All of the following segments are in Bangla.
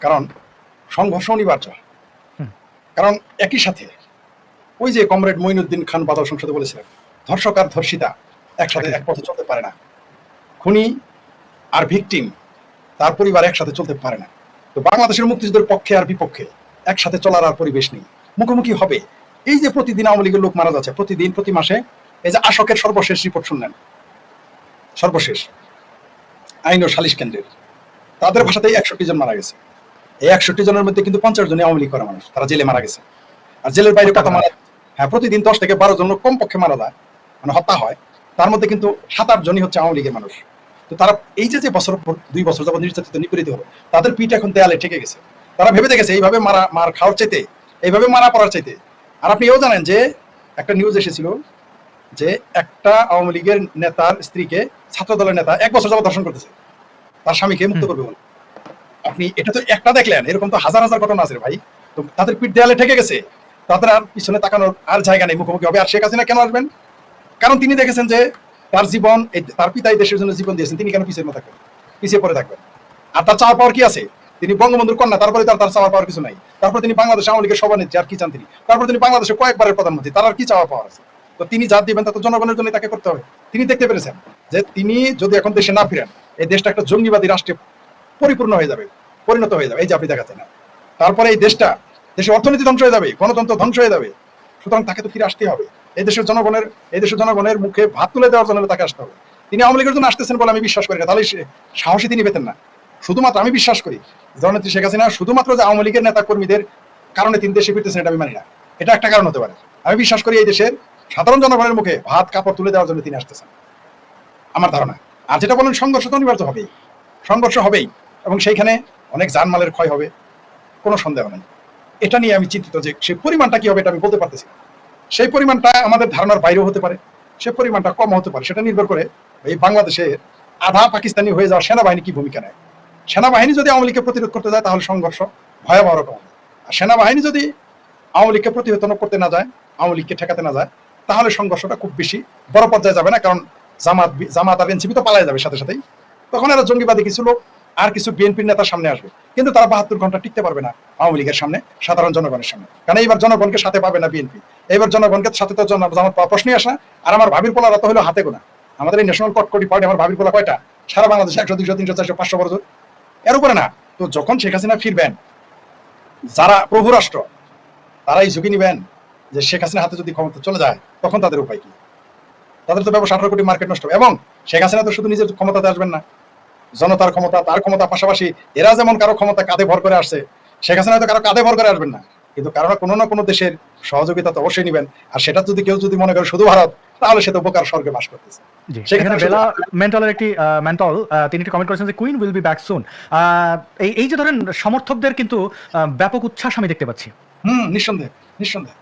কারণ সংঘর্ষ অনিবার্য। কারণ একই সাথে ওই যে কমরেড মঈনুদ্দিন খান বাদল সংসদে বলেছিলেন, ধর্ষক আর ধর্ষিতা একসাথে এক পথে চলতে পারে না, খুনি আর ভিকটিম তার পরিবার একসাথে চলতে পারে না। তো বাংলাদেশের মুক্তিযুদ্ধের পক্ষে আর বিপক্ষে একসাথে চলার আর পরিবেশ নেই, মুখোমুখি হবে। এই যে প্রতিদিন আওয়ামী লীগের লোক মারা যাচ্ছে, প্রতিদিন প্রতি মাসে, এই যে আশকের সর্বশেষ রিপোর্ট শুনলেন, সর্বশেষ আইন ও সালিশ কেন্দ্রের, তাদের ভাষাতেই 61 জন মারা গেছে। এই 61 জনের মধ্যে কিন্তু 50 জনই আওয়ামী লীগ করা মানুষ, তারা জেলে মারা গেছে। আর জেলের বাইরে কত মারা, হ্যাঁ প্রতিদিন 10 থেকে 12 জন কমপক্ষে মারা যায়, মানে হত্যা হয়। তার মধ্যে কিন্তু 7-8 জনই হচ্ছে আওয়ামী লীগের মানুষ। তো তারা এই যে বছর 2 বছর যাবত নির্যাতিত নিপীড়িত হলো, তাদের পিঠ এখন দেয়ালে ঠেকে গেছে। তারা ভেবে দেখেছে এইভাবে মার খাওয়ার চাইতে, এইভাবে মারা পড়ার চাইতে। আর আপনি এও জানেন যে একটা নিউজ এসেছিল যে একটা আওয়ামী লীগের নেতার স্ত্রীকে ছাত্র দলের নেতা 1 বছর যাবত ধর্ষণ করতেছে, তার স্বামীকে মুক্ত করবে বলে। আপনি এটা তো একটা দেখলেন, এরকম তো হাজার হাজার ঘটনা আছে ভাই। তো তাদের পিঠ দেয়ালে ঠেকে গেছে, তাদের আর পিছনে তাকানোর আর জায়গা নেই, মুখোমুখি হবে। আর শেখ হাসিনা কেন আসবেন? কারণ তিনি দেখেছেন যে তার জীবন, তার পিতা এই দেশের জন্য জীবন দিয়েছেন, তিনি কেন পিছিয়ে থাকবেন, পিছিয়ে পড়ে থাকবেন? আর তার চাওয়া পাওয়ার কি আছে? তিনি বঙ্গবন্ধুর কন্যা, তারপরে তার চাওয়া পাওয়ার কিছু নাই। তারপর তিনি বাংলাদেশ আওয়ামী লীগের সভানেত্রী, আর কি চান তিনি? তারপর তিনি বাংলাদেশের কয়েকবারের প্রধানমন্ত্রী, তার আর কি চাওয়া পাওয়ার আছে? তো তিনি যা দিবেন তা তো জনগণের জন্য তাকে করতে হবে। তিনি দেখতে পেরেছেন যে তিনি যদি এখন দেশে না ফিরেন, এই দেশটা একটা জঙ্গিবাদী রাষ্ট্রে পরিপূর্ণ হয়ে যাবে, পরিণত হয়ে যাবে। এই যে আপনি দেখাচ্ছেন না, তারপরে এই দেশের অর্থনীতি ধ্বংস হয়ে যাবে, গণতন্ত্র ধ্বংস হয়ে যাবে। সুতরাং তাকে তো ফিরে আসতেই হবে। এই দেশের জনগণের মুখে ভাত তুলে দেওয়ার জন্য তাকে আসতে হবে। তিনি আওয়ামী লীগের জন্য আসতেছেন বলে আমি বিশ্বাস করি না, তাহলে সাহসী তিনি পেতেন না। শুধুমাত্র আমি বিশ্বাস করি জননেত্রী শেখ হাসিনা শুধুমাত্র যে আওয়ামী লীগের নেতা কর্মীদের কারণে তিনি দেশে ফিরতেছেন, এটা আমি মানি না। এটা একটা কারণ হতে পারে। আমি বিশ্বাস করি এই দেশের সাধারণ জনগণের মুখে ভাত কাপড় তুলে দেওয়ার জন্য তিনি আসতেছেন, আমার ধারণা। আর যেটা বলেন সংঘর্ষ তো অনিবার্য হবেই, সংঘর্ষ হবেই, এবং সেইখানে অনেক জানমালের ক্ষয় হবে, কোনো সন্দেহ নেই। এটা নিয়ে আমি চিন্তিত যে সেই পরিমাণটা কি হবে এটা আমি বলতে পারতেছি। সেই পরিমাণটা আমাদের ধারণার বাইরেও হতে পারে, সে পরিমাণটা কম হতে পারে। সেটা নির্ভর করে এই বাংলাদেশে আধা পাকিস্তানি হয়ে যাওয়া সেনাবাহিনী কি ভূমিকা নেয়। সেনাবাহিনী যদি আওয়ামী লীগকে প্রতিরোধ করতে যায় তাহলে সংঘর্ষ ভয়াবহ রকম হবে। আর সেনাবাহিনী যদি আওয়ামী লীগকে প্রতিহত করতে না যায়, আওয়ামী লীগকে ঠেকাতে না যায়, তাহলে সংঘর্ষটা খুব বেশি বড় পর্যায়ে যাবে না। কারণ জামাত আর এনসিপি তো পালাই যাবে সাথে সাথেই। তখন এরা জঙ্গিবাদী কিছু লোক আর কিছু বিএনপির নেতার সামনে আসবে, কিন্তু তারা 72 ঘন্টা টিকতে পারবে না আওয়ামী লীগের সামনে, সাধারণ জনগণের সামনে। কারণ এইবার জনগণকে সাথে পাবে না বিএনপি, এইবার জনগণকে সাথে তো জামাত পাওয়া প্রশ্নই আসে না। আর আমার ভাবির পোলারা তো হলো হাতে গোনা। আমাদের এই ন্যাশনাল কটকটি পার্টি, আমার ভাবির পোলা কয়টা? সারা বাংলাদেশে 100, 200, 300, 400, 500 বড় জোর, এর উপরে না। তো যখন শেখ হাসিনা ফিরবেন, যারা প্রভু রাষ্ট্র তারাই ঝুঁকি নিবেন যে শেখ হাসিনা হাতে যদি ক্ষমতা চলে যায় তখন তাদের উপায় কি? তাদের তো ব্যবসা 18 কোটি মার্কেট নষ্ট হবে। এবং শেখ হাসিনা তো শুধু নিজের ক্ষমতাতে আসবেন না, জনতার ক্ষমতা, তার ক্ষমতা পাশাপাশি এরা যেমন কারো ক্ষমতা কাঁধে ভর করে আসছে, শেখ হাসিনা তো কারো কাঁধে ভর করে আসবেন না, কিন্তু কারণ কোনো না কোনো দেশের সহযোগিতা তো অবশ্যই নিবেন। আর সেটা যদি কেউ যদি মনে করে শুধু ভারত, তাহলে সে তো বোকার স্বর্গে বাস করতেছে। সেখানে বেলা মেন্টলের একটি মেন্টল তিনি একটি কমেন্ট করেছেন যে queen will be back soon. এই যে ধরেন সমর্থকদের কিন্তু ব্যাপক উচ্ছ্বাস আমি দেখতে পাচ্ছি। নিঃসন্দেহে, নিঃসন্দেহে।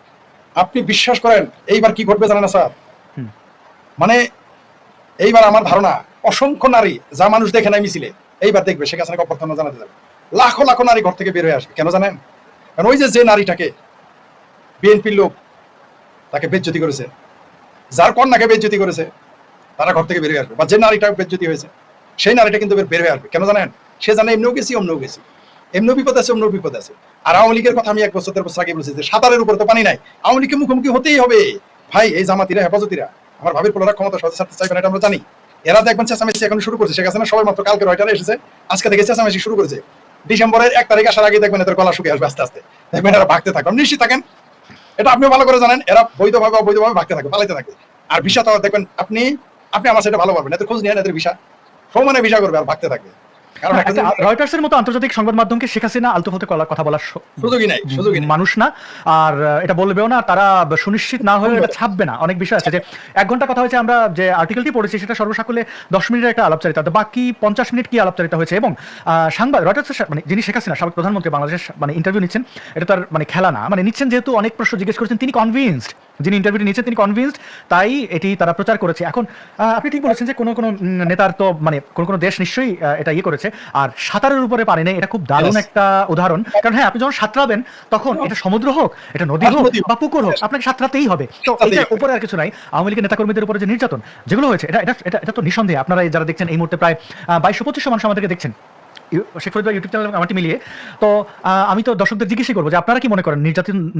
আপনি বিশ্বাস করেন এইবার কি ঘটবে জানেন না স্যার? মানে এইবার আমার ধারণা অসংখ্য নারী, যা মানুষ দেখে নাই মিছিলে, এইবার দেখবে শেখ হাসিনাকে অভ্যর্থনা জানাতে যাবে। লাখো লাখো নারী ঘর থেকে বের হয়ে আসবে। কেন জানেন? কারণ ওই যে নারীটাকে বিএনপির লোক তাকে বেজ্জতি করেছে, যার কন্যাকে বেজ্জতি করেছে, তারা ঘর থেকে বের হয়ে আসবে। বা যে নারীটা বেজ্জতি হয়েছে সেই নারীটা কিন্তু বের হয়ে আসবে। কেন জানেন? সে জানে এমনিও গেছি, অমনিও গেছি, এমনিও বিপদ আছে, অমনিও বিপদ আছে। আর আওয়ামী লীগের কথা আমি 1 বছর 1.5 বছর আগে বলেছি যে সাঁতারের উপরে তো পানি নাই, আওয়ামী লীগকে মুখোমুখি হতেই হবে ভাই। এই জামাতিরা, হেফাজতিরা, আমার ভাবির পোলারা ক্ষমতা সহজে ছাড়তে চাইবে না, এটা আমরা জানি। এরা দেখবেন চেঁচামেচি এখন শুরু করেছে। শেখ হাসিনা সবাই মাত্র কালকে রয়টারে এসেছে, আজকে থেকে চেঁচামেচি শুরু করেছে। ডিসেম্বরের 1 তারিখ আসার আগে দেখবেন এদের গলা শুকিয়ে আসবে আস্তে আস্তে, দেখবেন এরা ভাগতে থাকবে। নিশ্চিত থাকেন, এটা আপনিও ভালো করে জানেন, এরা বৈধভাবে অবৈধভাবে ভাগতে থাকবে, পালাইতে থাকবে। আর ভিসা তো দেখবেন আপনি আমার সেটা ভালো পারবেন, এদের খোঁজ নিয়ে এদের ভিসা সমানে ভিসা করবে আর ভাগতে থাকবে। রয়টার্সের মতো আন্তর্জাতিক সংবাদ মাধ্যমকে শেখ হাসিনা আলতু ফালতু কথা বলার সুযোগই নাই মানুষ না, আর এটা বলবেও না, তারা সুনিশ্চিত না হয়ে এটা ছাপবে না। অনেক বিষয় আছে যে 1 ঘন্টা কথা হয়েছে, আমরা যে আর্টিকেলটি পড়েছি সেটা সর্বসাকুল্যে 10 মিনিটের একটা আলাপচারিতা, বাকি 50 মিনিট কি আলাপচারিতা হয়েছে। এবং রয়টার্সের মানে যিনি শেখ হাসিনা সাবেক প্রধানমন্ত্রী বাংলাদেশের মানে ইন্টারভিউ নিচ্ছেন, এটা তার মানে খেলা না, মানে নিচ্ছেন যেহেতু অনেক প্রশ্ন জিজ্ঞেস করেছেন, তিনি কনভিন্সড, যিনি ইন্টারভিউটি নিচ্ছেন তিনি কনভিন্সড, তাই এটি তারা প্রচার করেছে। এখন আপনি ঠিক বলেছেন যে কোনো নেতার তো মানে কোনো দেশ নিশ্চয়ই এটা করেছে। আর সাঁতারের উপরে পারে নেই, এটা খুব দারুণ একটা উদাহরণ। কারণ হ্যাঁ, আপনি যখন সাঁতরাবেন তখন এটা সমুদ্র হোক, এটা নদী হোক বা পুকুর হোক, আপনাকে সাঁতরাতেই হবে। তো এটার উপরে আর কিছু নাই। আওয়ামী লীগের নেতাকর্মীদের উপরে যে নির্যাতন যেগুলো হয়েছে, এটা তো নিঃসন্দেহে আপনারা যারা দেখছেন এই মুহূর্তে প্রায় 2200-2500 মানুষ আমাদেরকে দেখছেন, শেখ ফরিদ ভাই ইউটিউব চ্যানেল এবং আমারটি মিলিয়ে। তো আমি তো দর্শকদের জিজ্ঞেসই করবো যে আপনারা কি মনে করেন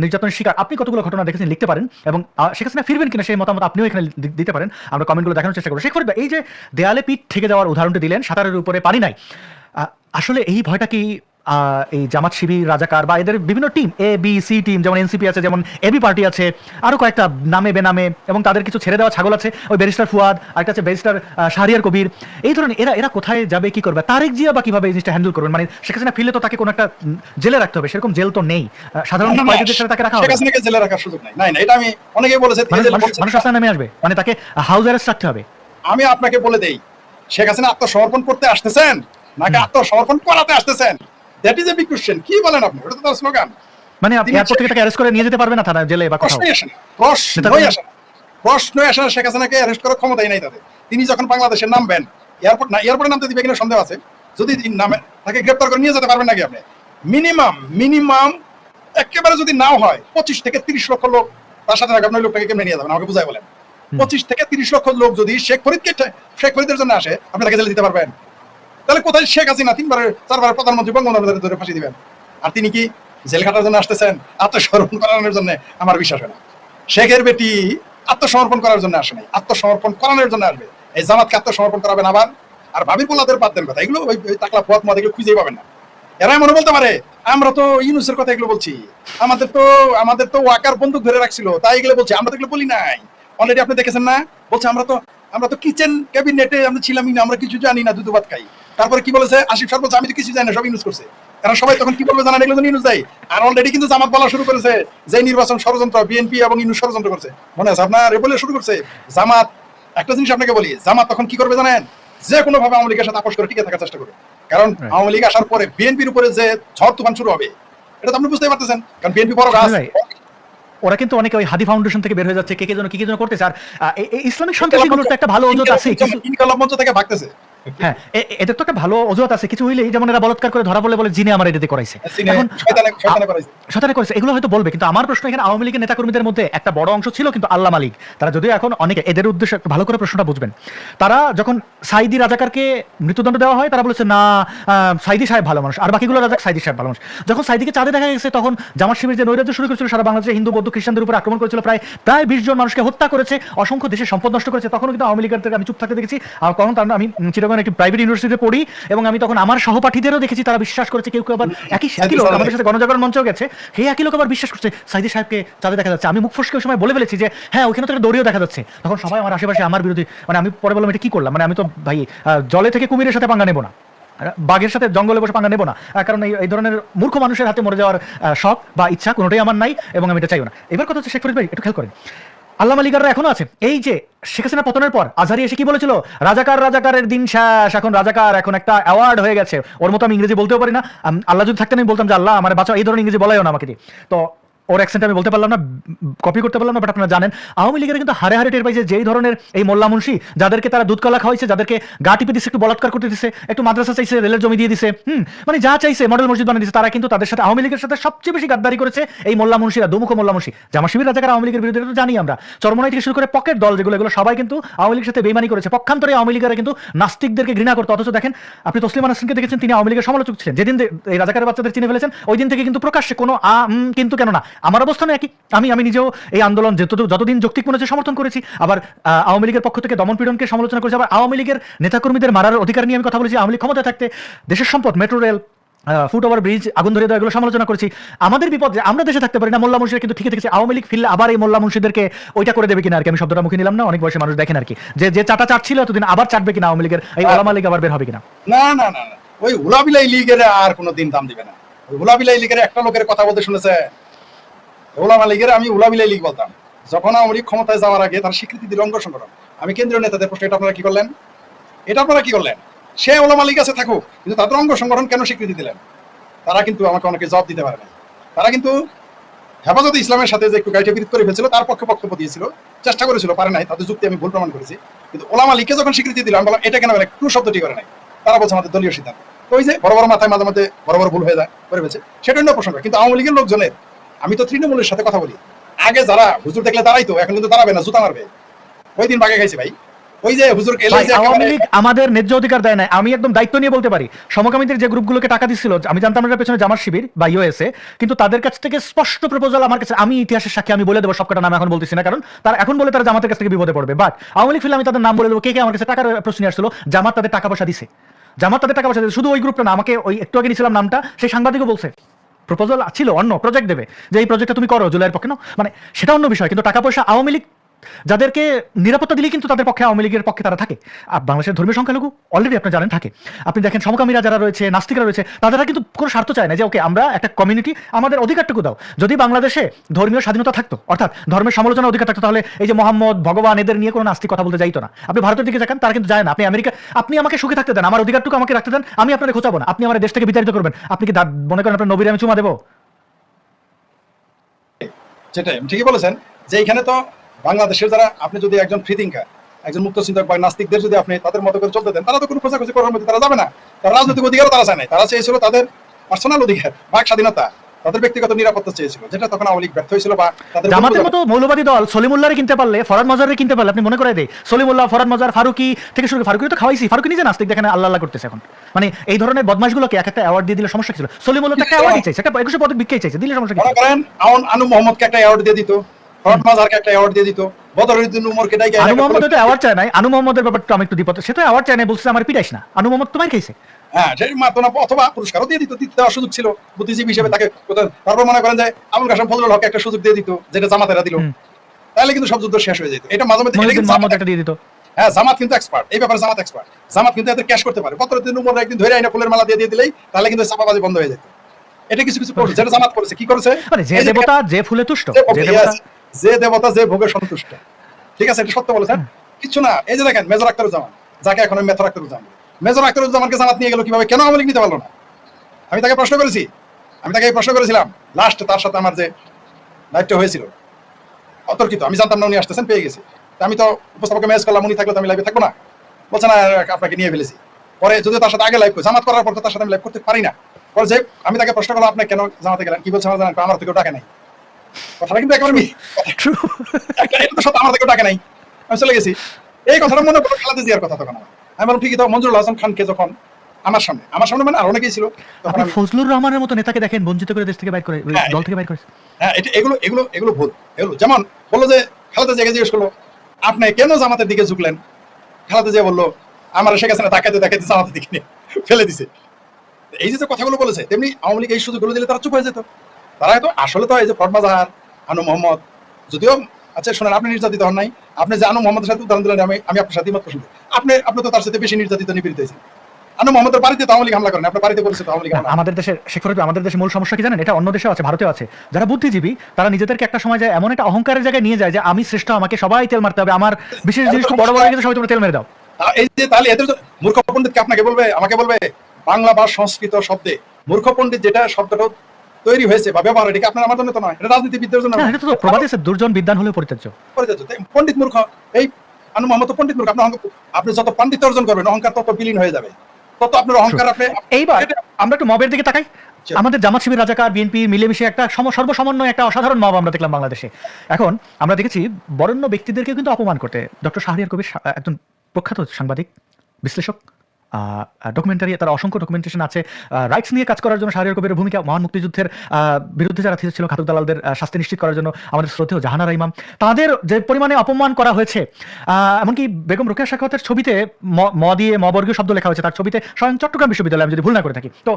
নির্যাতনের শিকার আপনি কতগুলো ঘটনা দেখেছেন লিখতে পারেন, এবং শেখ হাসিনা ফিরবেন কিনা সেই মতামত আপনিও এখানে দিতে পারেন, আমরা কমেন্টগুলো দেখানোর চেষ্টা করবো। শেখ ফরিদ ভাই, এই যে দেয়ালে পিঠ থেকে যাওয়ার উদাহরণটি দিলেন, সাঁতারের উপরে পানি নাই, আসলে এই ভয়টা কি এই জামাত শিবির রাজাকার বা এদের বিভিন্ন team A B C team, যেমন এনসিপি আছে, যেমন এবি পার্টি আছে, আরো কয়েকটা নামে বেনামে, এবং তাদের কিছু ছেড়ে দেওয়া ছাগল আছে, ওই ব্যারিস্টার ফুয়াদ, আরেকটা আছে ব্যারিস্টার শাহরিয়ার কবির, এই ধরনের এরা কোথায় যাবে, কি করবে? তারেক জিয়া বা কিভাবে এই জিনিসটা হ্যান্ডেল করবেন? মানে শেখ হাসিনা ফিরলে তো তাকে কোনো একটা জেলে রাখতে হবে, সেরকম জেল তো নেই, সাধারণ কয়েকদের সাথে তাকে রাখা হবে। শেখ হাসিনাকে জেলে রাখার সুযোগ নাই, না এটা আমি অনেকেই বলেছে মানুষ রাস্তায় নেমে আসবে, মানে তাকে হাউস অ্যারেস্ট রাখতে হবে। আমি আপনাকে বলে দেই, শেখ হাসিনা আত্মসমর্পণ করতে আসতেছেন নাকি আত্মসমর্পণ করাতে আসতেছেন? That is a big question. কি বলেন আপনি? ওটা তো তার স্লোগান। মানে আপনি এয়ারপোর্ট থেকে তাকে অ্যারেস্ট করে নিয়ে যেতে পারবেন না থানা জেলে বা কোথাও? প্রশ্নই আসে না। শেখ হাসিনাকে অ্যারেস্ট করার ক্ষমতাই নাই তাদের। তিনি যখন বাংলাদেশে নামবেন, এয়ারপোর্টে নামতে দিবে কিনা সন্দেহ আছে। যদি নামে তাকে গ্রেফতার করে নিয়ে যেতে পারবেন নাকি আপনি? মিনিমাম একেবারে যদি নাও হয় 25 থেকে 30 লক্ষ লোক তার সাথে থাকবে, আপনার লোকটাকে কেমনে নিয়ে যাবেন আমাকে বুঝাই বলেন। 25 থেকে 30 লক্ষ লোক যদি শেখ ফরিদের জন্য আসে, আপনি তাকে জেলে দিতে পারবেন? তাহলে কোথায় শেখ হাসিনা 3-4বার প্রধানমন্ত্রী বঙ্গবন্ধু ধরে ফাঁসি দিবেন? আর তিনি কি জেল খাটার জন্য আসতেছেন? আত্মসমর্পণ করানোর জন্য? আমার বিশ্বাস হয় না। শেখের বেটি আত্মসমর্পণ করার জন্য আসে নাই, আত্মসমর্পণ করানোর জন্য আসবে। এই জামাতকে আত্মসমর্পণ করাবেন আবার। আর ভাবির পোলাদের বাদ দেন কথা, এগুলো ওই টাকলা পথ মত এগুলো খুঁজেই পাবেন না। এরাই মনে বলতে পারে আমরা তো ইউনুসের কথা এগুলো বলছি, আমাদের তো ওয়াকার বন্দুক ধরে রাখছিল তাই এগুলো বলছি, আমরা তো এগুলো বলি নাই। অলরেডি আপনি দেখেছেন না, বলছে আমরা তো কিচেন ক্যাবিনেটে আমরা ছিলামই না, আমরা কিছু জানি না, দুধ ভাত খাই। তারপরে কি বলেছে আসিফ স্যার? বলছে আমি তো কিছু জানি না, সব ইউজ করছে। কারণ সবাই তখন কি বলবে জানেন? এগুলো তো ইউজ দেয়। আর অলরেডি কিন্তু জামাত বলা শুরু করেছে যে নির্বাচন ষড়যন্ত্র, বিএনপি এবং ইউনুস ষড়যন্ত্র করছে। মনে আছে আপনার? এ বলে শুরু করছে জামাত। একটা জিনিস আপনাকে বলি, জামাত তখন কি করবে জানেন? যে কোনো ভাবে আওয়ামী লীগের সাথে আপোষ করে টিকে থাকার চেষ্টা করবে। কারণ আওয়ামী লীগ আসার পরে বিএনপির উপরে যে ঝড় তুফান শুরু হবে, এটা তো আপনি বুঝতেই পারতেছেন। কারণ বিএনপি বড় গাছ। ওরা কিন্তু অনেকে ওই হাদি ফাউন্ডেশন থেকে বের হয়ে যাচ্ছে, কে কি যেন করতেছে। আর ইসলামিক সন্ত্রাসীগুলোর তো একটা ভালো অজুহাত আছে, ইনকালাব মঞ্চ থেকে ভাগতেছে। হ্যাঁ, এদের তো একটা ভালো অজুহাত আছে, কিছু হইলেই যেমন এরা বলৎকার করে ধরা পড়লে বলে জিনে আমার এটাতে করাইছে, এখন শয়তানে করাইছে, এগুলো হয়তো বলবে। কিন্তু আমার প্রশ্ন এখানে, আওয়ামী লীগের নেতাকর্মীদের মধ্যে একটা বড় অংশ ছিল কিন্তু আল্লাহ মালিক, তারা যদিও এখন অনেকে, এদের উদ্দেশ্যে ভালো করে প্রশ্নটা বুঝবেন। তারা যখন সাইদি রাজাকারকে মৃত্যুদণ্ড দেওয়া হয়, তারা বলেছে না সাইদি সাহেব ভালো মানুষ, আর বাকিগুলো রাজাক সাইদি সাহেব ভালো মানুষ। যখন সাইদিকে চাঁদে দেখা গেছে, তখন জামাত শিবির যে নৈরাজ্য শুরু করেছিল, সারা বাংলাদেশে হিন্দু বৌদ্ধ খ্রিস্টানদের উপর আক্রমণ করেছিল, প্রায় 20 জন মানুষকে হত্যা করেছে, অসংখ্য দেশের সম্পদ নষ্ট করেছে, তখন কিন্তু আওয়ামী লীগের আমি চুপ থাকতে দেখেছি। আর কারণ আমি চিটাগং একটি প্রাইভেট ইউনিভার্সিটিতে পড়ি, এবং আমি তখন আমার সহপাঠীদেরও দেখেছি, তারা বিশ্বাস করেছে, কেউ আবার একই লোক আমাদের সাথে গণজাগরণ মঞ্চেও গেছে, সেই একই লোক আবার বিশ্বাস করছে সাইদি সাহেবকে চাঁদে দেখা যাচ্ছে। আমি মুখ ফসকে ওই সময় বলে ফেলেছি যে হ্যাঁ, ওখানে তো একটা দড়িও দেখা যাচ্ছে। তখন সবাই আমার আশেপাশে আমার বিরোধী, মানে আমি পরে বললাম এটা কি করলাম, মানে আমি তো ভাই জলে থেকে কুমিরের সাথে পাঙ্গা নেবো না, বাঘের সাথে জঙ্গলে বসে পাঙ্গা নেবো না, কারণ এই ধরনের মূর্খ মানুষের হাতে মরে যাওয়ার শখ বা ইচ্ছা কোনোটাই আমার নাই, এবং আমি এটা চাইও না। এবার কথা হচ্ছে শেখ ফরিদ ভাই একটু খেয়াল করেন, আল্লামা লীগাররা এখনো আছে। এই যে শেখ হাসিনা পতনের পর আজহারি এসে কি বলেছিল, রাজাকারের দিন শেষ, এখন রাজাকার এখন একটা অ্যাওয়ার্ড হয়ে গেছে। ওর মতো আমি ইংরেজি বলতেও পারি না, আল্লাহ যদি থাকতেন আমি বলতাম যে আল্লাহ আমার বাঁচাও, এই ধরনের ইংরেজি বলাইও না আমাকে দিয়ে। তো ওর অ্যাকসেন্ট আমি বলতে পারলাম না, কপি করতে পারলাম না। বাট আপনারা জানেন আওয়ামী লীগের কিন্তু হারে হারে টের পাইছে যেই ধরনের এই মোল্লা মুন্সি, যাদেরকে তারা দুধ কলা খাওয়াইছে, যাদেরকে গা টিপে দিচ্ছে, একটু বলাৎকার করতে দিচ্ছে, একটু মাদ্রাসা চাইছে, রেলের জমি দিয়ে দিছে, মানে যা চাইছে মডেল মসজিদ বানিয়ে দিচ্ছে, তারা কিন্তু তাদের সাথে আওয়ামী লীগের সাথে সবচেয়ে বেশি গাদ্দারি করেছে এই মোল্লা মুন্সিরা, দুমুখ মোল্লা মুন্সি। জামা শিবির রাজাকার আওয়ামী লীগের বিরুদ্ধে তো জানি আমরা, চরমনাই থেকে শুরু করে পকেট দল যেগুলো, এগুলো সবাই কিন্তু আওয়ামী লীগের সাথে বেইমানি করেছে। পক্ষান্তরে আওয়ামী লীগেরা কিন্তু নাস্তিকদেরকে ঘৃণা করতো। অথচ দেখেন আপনি তসলিমা নাসরিনকে দেখেছেন, তিনি আওয়ামী লীগের সমালোচক ছিলেন। যেদিন এই রাজাকারের বাচ্চাদের চিনে ফেলেছেন, ওই দিন থেকে কিন্তু প্রকাশ্যে কোনো কিন্তু কেন না, আমার অবস্থান একই। আমি নিজেও এই আন্দোলন যতদিন যৌক্তিক মনে হচ্ছে সমর্থন করেছি, আবার আওয়ামী লীগের পক্ষ থেকে দমন পীড়নকে সমালোচনা করেছি, আবার আওয়ামী লীগের নেতাকর্মীদের মারার অধিকার নিয়ে আমি কথা বলেছি। আওয়ামী লীগ ক্ষমতায় থাকতে দেশের সম্পদ, metro rail, foot over bridge আগুন ধরে দেওয়া, এগুলো সমালোচনা করেছি। আমাদের বিপদ যে আমরা দেশে থাকতে পারি না, মোল্লা মুন্সিরা কিন্তু ঠিকই দেখেছি। আওয়ামী লীগ ফিরলে আবার এই মোল্লা মুন্সিদেরকে ওইটা করে দেবে কিনা আর কি, আমি শব্দটা মুখে নিলাম না, অনেক বয়সে মানুষ দেখেন আর কি, যে চাটা চাটছিল এতদিন আবার চাটবে কিনা আওয়ামী লীগের, এই ওলামা লীগ আবার বের হবে কিনা। না না না, ওই উলাবিলাই লীগের আর কোনোদিন দাম দিবে না। ওই উলাবিলাই লীগের একটা লোকের কথা বলতে শুনেছে, ওলামা লীগের আমি উলাবিলাই লীগ বলতাম। যখন আওয়ামী লীগ ক্ষমতায় যাওয়ার আগে তার স্বীকৃতি দিল অঙ্গ সংগঠন। আমি কেন্দ্রীয় নেতাদের প্রশ্ন, এটা আপনারা কি করলেন? সে ওলামা লীগ আছে থাকুক, কিন্তু তাদের অঙ্গ সংগঠন কেন স্বীকৃতি দিলেন? তারা কিন্তু আমাকে অনেকে জবাব দিতে পারে না। তারা কিন্তু হেফাজতে ইসলামের সাথে যে একটু গাইটে বিরোধ করে ফেলছিল, তার পক্ষে বক্তব্য দিয়েছিল, চেষ্টা করেছিল, পারে নাই, তাদের যুক্তি আমি ভুল প্রমাণ করেছি। কিন্তু ওলামা লীগকে যখন স্বীকৃতি দিলাম, বললাম এটা কেন টু শব্দটি করে নাই, তারা বলছে আমাদের দলীয় সিদ্ধান্ত। ওই যে বড় বড় মাথায় মাঝে মাঝে বড় বড় ভুল হয়ে যায় করে ফেলছে, সেটা অন্য প্রসঙ্গ। কিন্তু আওয়ামী লীগের লোকজনের, আমি তো তৃণমূলের সাথে কথা বলি, আগে যারা হুজুর দেখলে দাঁড়াইতো, এখন কিন্তু দাঁড়াবে না, জুতা মারবে। ওই দিন বাগে খাইছে ভাই, ওই যে হুজুরকে ভাই, আওয়ামী লীগ আমাদের ন্যায্য অধিকার দেয় না। আমি একদম দায়িত্ব নিয়ে বলতে পারি, সমকামীদের যে গ্রুপগুলোকে টাকা দিচ্ছিল, আমি জানতাম এর পেছনে জামাত শিবির বা ইউএসএ, কিন্তু তাদের কাছ থেকে স্পষ্ট প্রপোজাল আমার কাছে, আমি ইতিহাসের সাক্ষী, আমি বলে দেবো সবকটা নাম এখন বলতেছি না, কারণ তারা এখন বলে তারা জামাতের কাছ থেকে বিপদে পড়বে। বাট আওয়ামী লীগ ফিলে আমি তাদের নাম বলে দেবো, কে কে আমার কাছে টাকার প্রশ্ন আসছিল, জামাত তাদের টাকা পয়সা দিছে, জামাত তাদের টাকা পয়সা দিছে। শুধু ওই গ্রুপটা না, আমাকে ওই একটু আগে নিয়েছিলাম নামটা, সেই সাংবাদিকও বলছে প্রপোজাল ছিল অন্য প্রজেক্ট দেবে, যে এই প্রজেক্টটা তুমি করো জুলাইয়ের পক্ষে, মানে সেটা অন্য বিষয়, কিন্তু টাকা পয়সা আওয়ামী লীগ যাদেরকে নিরাপত্তা দিলে কিন্তু তাদের পক্ষে, আওয়ামী লীগের পক্ষে তারা থাকে। আর বাংলাদেশের ধর্মীয় সংখ্যালঘু অলরেডি আপনি জানেন থাকে। আপনি দেখেন সমকামীরা যারা রয়েছে, নাস্তিকরা রয়েছে, তারা কিন্তু কোনো স্বার্থ চায় না যে ওকে আমরা একটা কমিউনিটি, আমাদের অধিকারটুকু দাও। যদি বাংলাদেশে ধর্মীয় স্বাধীনতা থাকতো, অর্থাৎ ধর্মের সমালোচনার অধিকার থাকতো, তাহলে এই যে মোহাম্মদ, ভগবান, এদের নিয়ে কোনো নাস্তিক কথা বলতে যাইতো না। আপনি ভারতের দিকে দেখেন, তারা কিন্তু যায় না। আপনি আমেরিকা, আপনি আমাকে সুখে থাকতে দেন, আমার অধিকারটুকু আমাকে রাখতে দেন, আমি আপনাদের খোঁচাবো না। আপনি আমার দেশ থেকে বিতাড়িত করবেন, আপনি কি মনে করেন আপনার নবীর আমি চুমা দেবো? সেটাই ঠিকই বলেছেন যে এখানে তো বাংলাদেশের যারা, আপনি যদি একজন ফ্রি থিঙ্কার, একজন মুক্ত চিন্তক বা নাস্তিকদের যদি আপনি তাদের মতো করে চলতে দেন, তারা তো কোনো খোঁজাখুঁজি করার মধ্যে তারা যাবে না। তার রাজনৈতিক অধিকারও তারা চায় নাই, তারা চেয়েছিল তাদের পার্সোনাল অধিকার, বাক স্বাধীনতা, তাদের ব্যক্তিগত নিরাপত্তা চেয়েছিল, যেটা তখন আওয়ামী লীগ ব্যর্থ হয়েছিল। বা তাদের জামাতের মতো মৌলবাদী দল সলিমুল্লাহরে কিনতে পারলে, ফরহাদ মজারে কিনতে পারলে, আপনি মনে করে দেয় সলিমুল্লাহ, ফরহাদ মজার, ফারুকি থেকে শুরু করে, ফারুকি তো খাওয়াইছি, ফারুকি নিজে নাস্তিক, দেখেন আল্লাহ আল্লাহ করতেছে এখন। মানে এই ধরনের বদমাশগুলোকে এক একটা অ্যাওয়ার্ড দিয়ে দিলে সমস্যা ছিল। সলিমুল্লাহ তো একটা অ্যাওয়ার্ডই চাইছে, একটা 21 পদক ভিক্ষাই চাইছে, দিলে সমস্যা কি? মনে করেন আনু মোহাম্মদকে একটা অ্যাওয়ার্ড দিয়ে দিত, ফরহাদ মাজারকে একটা অ্যাওয়ার্ড দিয়ে দিত, বদরুদ্দিন উমরকে ডাইকে আনু মোহাম্মদ তো অ্যাওয়ার্ড চায় নাই। আনু মোহাম্মদের ব্যাপারটা আমি একটু দ্বিপদ, সে তো অ্যাওয়ার্ড চায় নাই, বলছে আমার পিটাইস না। আনু মোহাম্মদ তোমার খাইছে, হ্যাঁ, সেই মাধ্যমে অথবা পুরস্কারও দিয়ে দিত, দিতে দেওয়ার সুযোগ ছিল বুদ্ধিজীবী হিসেবে তাকে। তারপর মনে করেন যে আবুল কাসেম ফজলুল হক একটা সুযোগ দিয়ে দিত, যেটা জামাতেরা দিল, তাহলে কিন্তু সব যুদ্ধ শেষ হয়ে যেত। এটা মাঝে মধ্যে মোহাম্মদ একটা দিয়ে দিত। হ্যাঁ, জামাত কিন্তু এক্সপার্ট এই ব্যাপারে, জামাত এক্সপার্ট, জামাত কিন্তু এদের ক্যাশ করতে পারে। বদরুদ্দিন উমর একদিন ধরে আইনা ফুলের মালা দিয়ে দিলেই তাহলে কিন্তু চাপাবাজি বন্ধ হয়ে যেত। এটা কিছু কিছু করছে, যেটা জামাত করেছে। কি করেছে? মানে যে দেবতা যে ফুলে তুষ্ট, যে দেবতা যে ভোগে সন্তুষ্ট, ঠিক আছে, এটা সত্য বলেছেন, কিছু না। এই যে দেখেন মেজর আখতারুজ্জামান, যাকে এখন মেথর আখতারুজ্জামান, মেজর আখতারুজ্জামানকে জামাত নিয়ে গেল কিভাবে, কেন আওয়ামী লীগ নিতে পারলো না? আমি তাকে প্রশ্ন করেছি, আমি তাকে প্রশ্ন করেছিলাম লাস্ট, তার সাথে আমার যে লাইভটা হয়েছিল অতর্কিত, আমি জানতাম না উনি আসতেছেন, পেয়ে গেছি। আমি তো উপস্থাপককে মেসেজ করলাম, উনি থাকলে তো আমি লাইভে থাকবো না, বলছে না আপনাকে নিয়ে ফেলেছি। পরে যদিও তার সাথে আগে লাইভ করি, জামাত করার পর তো তার সাথে আমি লাইভ করতে পারি না। পরে যে আমি তাকে প্রশ্ন করলাম, আপনি কেন জামাতে গেলেন, কি বলছে আমার জানেন, আমার থেকেও টাকা নাই। কথাটা কিন্তু একেবারে এটা তো সত্য, আমার থেকেও টাকা নাই, আমি চলে গেছি। এই কথাটা মনে পড়লো খালেদা জিয়ার কথা। তখন আমি বললাম ঠিকই তো, মঞ্জুরুল হাসান খানকে যখন আমার সামনে মানে আর অনেকেই ছিল, তখন আপনি ফজলুর রহমানের মতো নেতাকে দেখেন বঞ্চিত করে দেশ থেকে বাইর করে, দল থেকে বাইর করে। হ্যাঁ, এগুলো এগুলো এগুলো ভুল। এগুলো যেমন বললো যে খালেদা জিয়াকে জিজ্ঞেস করলো আপনি কেন জামাতের দিকে ঝুঁকলেন, খালেদা জিয়া বললো আমার শেখ হাসিনা দেখাতে দেখাতে জামাতের দিকে নিয়ে ফেলে দিছে। এই যে কথাগুলো বলেছে, তেমনি আওয়ামী লীগ এই সুযোগগুলো দিলে তারা চুপ হয়ে যেত। তারা হয়তো আসলে তো এই যে ফরহাদ মাজার, আনু মোহাম্মদ, যদিও আচ্ছা শোনেন, আপনি নির্যাতিত হন নাই, আপনি যে আনু মোহাম্মদের সাথে উদাহরণ দিলেন, আমি আপনার সাথে মত পোষণ করি। আপনি তো তার সাথে বেশি নির্যাতিত নিপীড়িত হয়েছেন। আনু মোহাম্মদের বাড়িতে তো আওয়ামী লীগ হামলা করেন, আপনার বাড়িতে করেছে তো আওয়ামী লীগ হামলা। আমাদের দেশের শেখ ফরিদ, আমাদের দেশের মূল সমস্যা কি জানেন? এটা অন্য দেশেও আছে, ভারতেও আছে। যারা বুদ্ধিজীবী তারা নিজেদেরকে একটা সময় যায় এমন একটা অহংকারের জায়গায় নিয়ে যায় যে আমি শ্রেষ্ঠ, আমাকে সবাই তেল মারতে হবে, আমার বিশেষ জিনিস খুব বড় বড় হয়ে গেছে, সবাই তোমরা তেল মেরে দাও। এই যে তাহলে এদের মূর্খ পণ্ডিতকে আপনাকে বলবে, আমাকে বলবে বাংলা বা সংস্কৃত শব্দে মূর্খ পণ্ডিত যেটা শব্দটা তৈরি হয়েছে বা ব্যবহার, এটাকে আপনার আমার জন্য তো নয়, এটা রাজনীতিবিদদের জন্য। এটা তো প্রবাদ আছে, দুর্জন বিদ্বান হলেও পরিত্যাজ্য। পণ্ডিত মূর্খ, এই আনু মোহাম্মদ পণ্ডিত মূর্খ। আপনি যত পণ্ডিত অর্জন করবেন, অহংকার তত বিলীন হয়ে যাবে, তত আপনার অহংকার। আপনি এইবার আমরা একটু মবের দিকে তাকাই। আমাদের জামাত শিবির, রাজাকার, বিএনপি মিলেমিশে একটা সর্বসমন্বয় একটা অসাধারণ মব আমরা দেখলাম বাংলাদেশে। এখন আমরা দেখেছি বরেণ্য ব্যক্তিদেরকে কিন্তু অপমান করতে। ডক্টর শাহরিয়ার কবির একজন প্রখ্যাত সাংবাদিক, বিশ্লেষক, ডকুমেন্টারি, তার অসংখ্য ডকুমেন্টেশন আছে। রাইটস নিয়ে কাজ করার জন্য শাহরিয়ার কবিরের ভূমিকা, মহান মুক্তিযুদ্ধের বিরুদ্ধে যারা ছিল ঘাতক দালালদের শাস্তি নিশ্চিত করার জন্য আমাদের শ্রদ্ধেয় জাহানারা ইমাম, তাদের যে পরিমাণে অপমান করা হয়েছে, এমনকি বেগম রোকেয়া সাখাওয়াতের ছবিতে ম দিয়ে মবর্গীয় শব্দ লেখা হয়েছে তার ছবিতে, স্বয়ং চট্টগ্রাম বিশ্ববিদ্যালয়, আমি যদি ভুল না করে থাকি। তো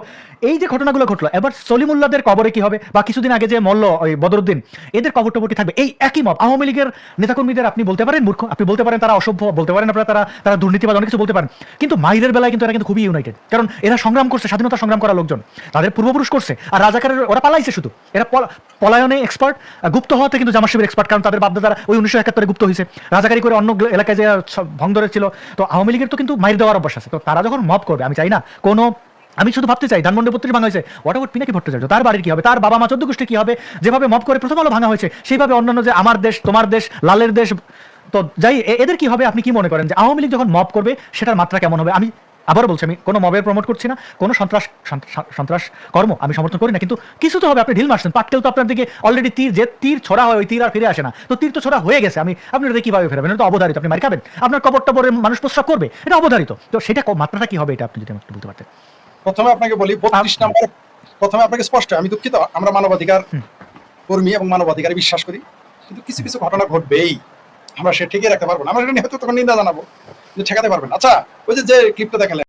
এই যে ঘটনাগুলো ঘটলো, এবার সলিমুল্লাহদের কবরে কি হবে, বা কিছুদিন আগে যে মল্ল ওই বদরুদ্দিন, এদের কবর টবর কি থাকবে? এই একই মব আওয়ামী লীগের নেতাকর্মীদের আপনি বলতে পারেন মূর্খ, আপনি বলতে পারেন তারা অসভ্য, বলতে পারেন আপনারা তারা দুর্নীতিবাদ, অনেক কিছু বলতে পারেন, কিন্তু মাইরের বেলায় কিন্তু এরা কিন্তু খুবই ইউনাইটেড। কারণ এরা সংগ্রাম করছে, স্বাধীনতা সংগ্রাম করা লোকজন, তাদের পূর্বপুরুষ করছে। আর রাজাকারের ওরা পালাইছে, শুধু এরা পলায়নে এক্সপার্ট, গুপ্ত হওয়াতে কিন্তু জামাত শিবির এক্সপার্ট, কারণ তাদের বাপদাদারা ওই 1971 গুপ্ত হয়েছে, রাজাকারি করে অন্য এলাকায় যে ভং ধরেছিল। তো আওয়ামী লীগের তো কিন্তু মাইর দেওয়ার অভ্যাস আছে। তো তারা যখন মব করবে, আমি চাই না কোনো, আমি শুধু ভাবতে চাই ধানমন্ডি 32 ভাঙা হয়েছে, হোয়াট অ্যাবাউট পিনাকি ভট্টাচার্য, তার বাড়ির কি হবে, তার বাবা মা 14 গোষ্ঠী কি হবে? যেভাবে মব করে প্রথম আলো ভাঙা হয়েছে, সেইভাবে অন্যান্য যে আমার দেশ, তোমার দেশ, লালের দেশ, তো যাই, এদের কি হবে? আপনি কি মনে করেন যে আওয়ামী লীগ যখন মব করবে সেটার মাত্রা কেমন হবে? আমি আবারও বলছি, আমি কোনো মবের প্রমোট করছি না, কোনো সন্ত্রাস কর্ম আমি সমর্থন করি না, কিন্তু কিছু তো হবে। আপনি ঢিল মারছেন, পাটকেল তো আপনার দিকে অলরেডি তীর ছোড়া হয়, ওই তীর আর ফিরে আসে না, তো তীর তো ছোড়া হয়ে গেছে। আপনি ওটা কিভাবে ফেরাবেন? এটা তো অবধারিত, আপনি মার খাবেন, আপনার কবর টবরে মানুষ প্রস্রাব করবে, এটা অবধারিত। তো সেটা মাত্রাটা কি হবে, এটা আপনি যদি আমাকে একটু বলতে পারতেন। প্রথমে আপনাকে বলি 32 নম্বর, প্রথমে আপনাকে স্পষ্ট, আমি দুঃখিত, আমরা মানবাধিকার কর্মী এবং মানবাধিকারে বিশ্বাস করি, কিন্তু কিছু কিছু ঘটনা ঘটবেই, আমরা সে ঠেকিয়ে রাখতে পারবো না। আমরা এটা নিয়ে হয়তো তখন নিন্দা জানাবো, যে ঠেকাতে পারবেন। আচ্ছা, ওই যে ক্লিপটা দেখালেন